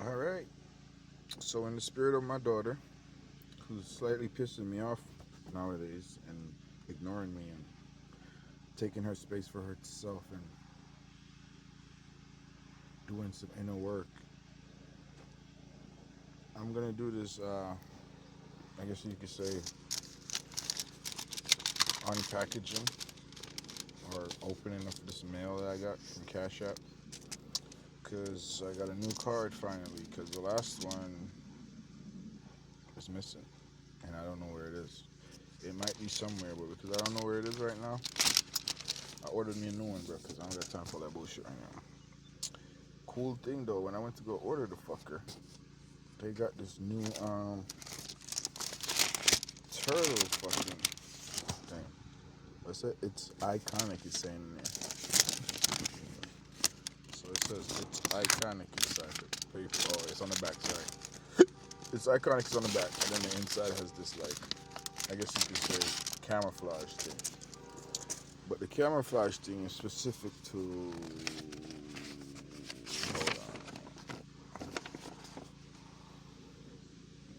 All right. So, in the spirit of my daughter, who's slightly pissing me off nowadays and ignoring me and taking her space for herself and doing some inner work, I'm gonna do this. I guess you could say unpackaging or opening of this mail that I got from Cash App because I got a new card finally. Because the last one is missing and I don't know where it is. It might be somewhere, but because I don't know where it is right now, I ordered me a new one, bro, because I don't got time for that bullshit right now. Cool thing though, when I went to go order the fucker, they got this new turtle fucking thing. What's it? It's iconic. It's saying in there. So it says it's iconic inside the paper. Oh, it's on the back. Sorry, it's iconic. It's on the back, and then the inside has this like, I guess you could say, camouflage thing. But the camouflage thing is specific to. Hold on.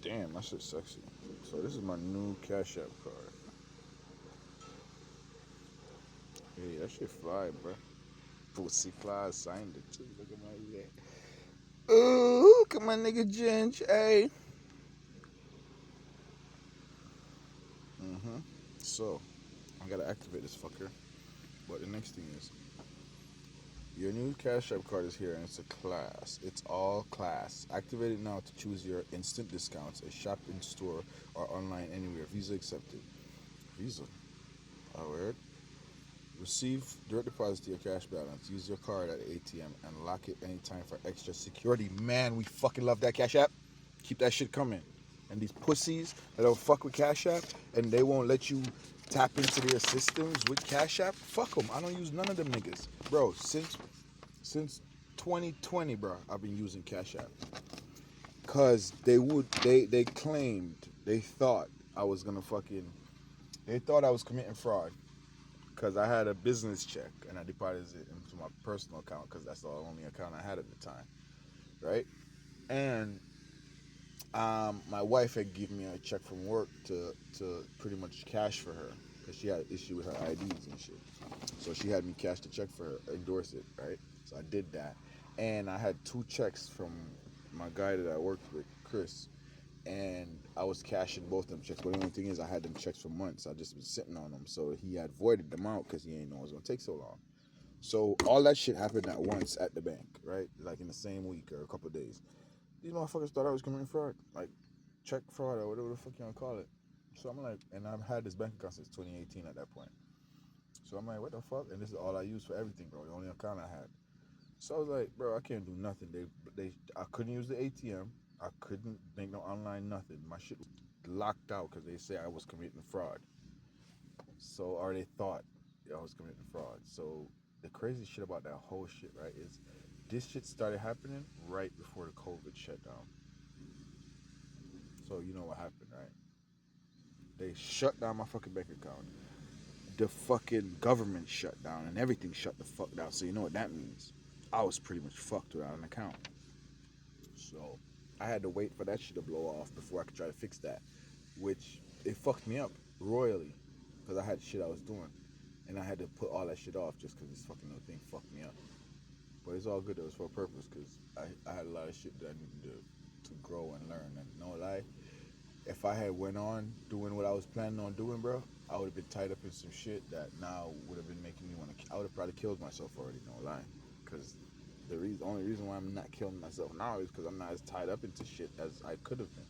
Damn, that shit's sexy. So this is my new Cash App card. Hey, that shit fly, bro. Pussy fly signed it too. Look at my leg. Ooh, look at my nigga Ginge. Hey. Mm-hmm. So, I gotta activate this fucker. But the next thing is, your new Cash App card is here and it's a class. It's all class. Activate it now to choose your instant discounts, a shop in store or online anywhere. Visa accepted. Visa. Oh, weird. Receive direct deposit to your cash balance. Use your card at the ATM and lock it anytime for extra security. Man, we fucking love that Cash App. Keep that shit coming. And these pussies that don't fuck with Cash App and they won't let you tap into their systems with Cash App, fuck them. I don't use none of them niggas. Bro, since 2020, bro, I've been using Cash App. Cause they claimed, they thought I was gonna fucking, they thought I was committing fraud because I had a business check and I deposited it into my personal account because that's the only account I had at the time, right? And my wife had given me a check from work to pretty much cash for her because she had an issue with her IDs and shit. So she had me cash the check for her, endorse it, right? So I did that, and I had two checks from my guy that I worked with, Chris, and I was cashing both them checks. But the only thing is, I had them checks for months. I just been sitting on them, so he had voided them out because he ain't know it was gonna take so long. So all that shit happened at once at the bank, right? Like in the same week or a couple of days. These motherfuckers thought I was committing fraud, like check fraud or whatever the fuck you wanna call it. So I'm like, and I've had this bank account since 2018 at that point. So I'm like, what the fuck? And this is all I use for everything, bro. The only account I had. So I was like, bro, I can't do nothing. I couldn't use the ATM. I couldn't make no online nothing. My shit was locked out because they say I was committing fraud. So, or they thought I was committing fraud. So the crazy shit about that whole shit, right, is this shit started happening right before the COVID shutdown. So you know what happened, right? They shut down my fucking bank account. The fucking government shut down and everything shut the fuck down. So you know what that means? I was pretty much fucked without an account. So I had to wait for that shit to blow off before I could try to fix that, which it fucked me up royally because I had shit I was doing, and I had to put all that shit off just because this fucking little thing fucked me up. But it's all good. It was for a purpose because I had a lot of shit that I needed to grow and learn. And no lie, if I had went on doing what I was planning on doing, bro, I would have been tied up in some shit that now would have been making me want to. I would have probably killed myself already. No lie, because the only reason why I'm not killing myself now is because I'm not as tied up into shit as I could have been.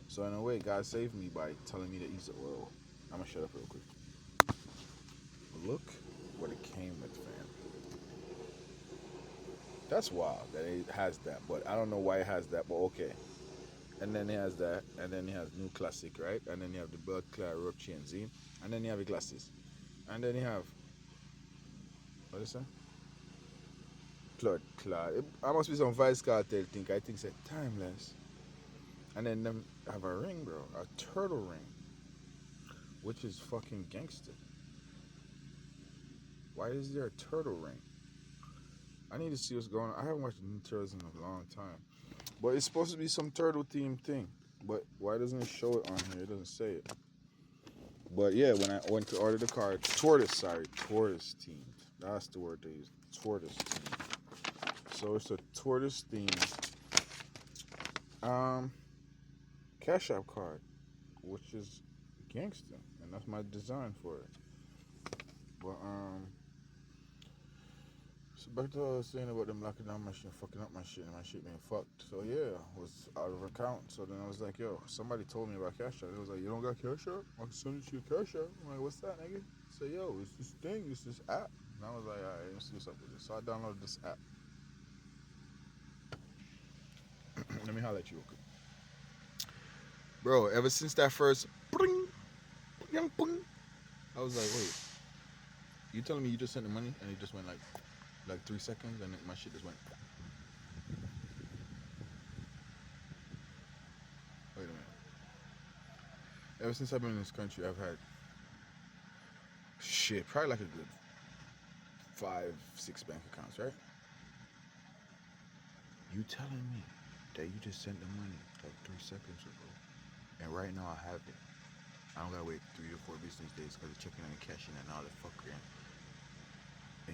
So in a way, God saved me by telling me that He said, "Well, I'm gonna shut up real quick. Look what it came with, fam. That's wild that it has that, but I don't know why it has that. But okay. And then he has that, and then he has new classic, right? And then you have the blood clear rope chain zine, and then you have the glasses, and then you have what is that? Blood clot. I must be some Vice Cartel think. I think it's timeless. And then them have a ring, bro, a turtle ring, which is fucking gangster. Why is there a turtle ring? I need to see what's going on. I haven't watched Ninja Turtles in a long time. But it's supposed to be some turtle themed thing. But why doesn't it show it on here? It doesn't say it. But yeah, when I went to order the card, tortoise themed. That's the word they use. Tortoise themed. So it's a tortoise themed Cash App card, which is gangster, and that's my design for it. But so back to what I was saying about them locking down my shit, fucking up my shit, and my shit being fucked. So yeah, I was out of account. So then I was like, yo, somebody told me about Cash App. It was like, you don't got Cash App? I can send it to you Cash App. I'm like, what's that, nigga? I said, yo, it's this thing, it's this app. And I was like, all right, let's do something with this. So I downloaded this app. Let me holler at you, okay? Bro, ever since that first bring, bring, I was like, wait, you telling me you just sent the money and it just went like 3 seconds and my shit just went. Wait a minute. Ever since I've been in this country, I've had shit, probably like a good 5, 6 bank accounts, right? You telling me that you just sent the money like 3 seconds ago, and right now I have it. I don't gotta wait 3 to 4 business days because of checking and cashing and all that fucker and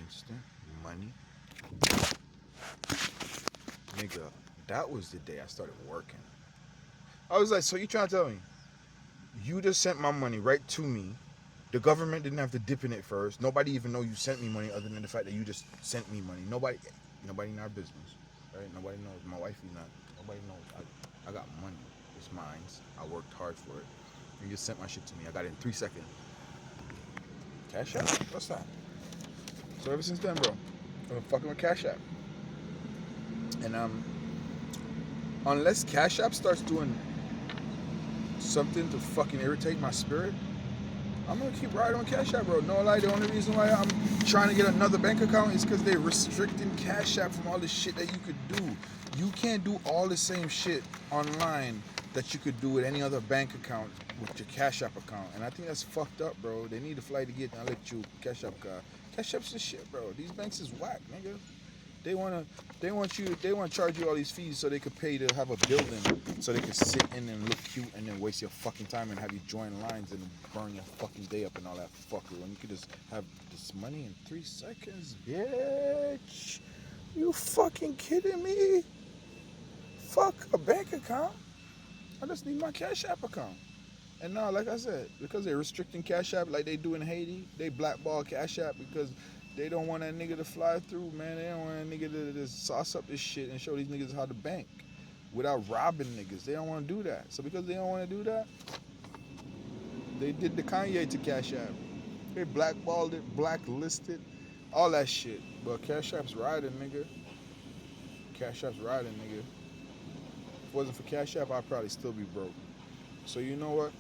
instant money. Nigga, that was the day I started working. I was like, so you trying to tell me you just sent my money right to me? The government didn't have to dip in it first. Nobody even know you sent me money other than the fact that you just sent me money. Nobody in our business, right? Nobody knows. My wife is not. Nobody knows. I got money. It's mine. I worked hard for it. You just sent my shit to me. I got it in 3 seconds. Cash App? What's that? So ever since then, bro, I've been fucking with Cash App. And unless Cash App starts doing something to fucking irritate my spirit, I'm gonna keep riding on Cash App, bro. No lie, the only reason why I'm trying to get another bank account is because they're restricting Cash App from all the shit that you could do. You can't do all the same shit online that you could do with any other bank account with your Cash App account. And I think that's fucked up, bro. They need to fly to get and let you Cash App card. Cash App's the shit, bro. These banks is whack, nigga. They want to charge you all these fees so they could pay to have a building so they could sit in and look cute and then waste your fucking time and have you join lines and burn your fucking day up and all that fuckery when you could just have this money in 3 seconds, bitch. You fucking kidding me? Fuck a bank account. I just need my Cash App account. And now, like I said, because they're restricting Cash App like they do in Haiti, they blackball Cash App because they don't want that nigga to fly through, man. They don't want that nigga to just sauce up this shit and show these niggas how to bank without robbing niggas. They don't want to do that. So because they don't want to do that, they did the Kanye to Cash App. They blackballed it, blacklisted, all that shit. But Cash App's riding, nigga. Cash App's riding, nigga. If it wasn't for Cash App, I'd probably still be broke. So you know what?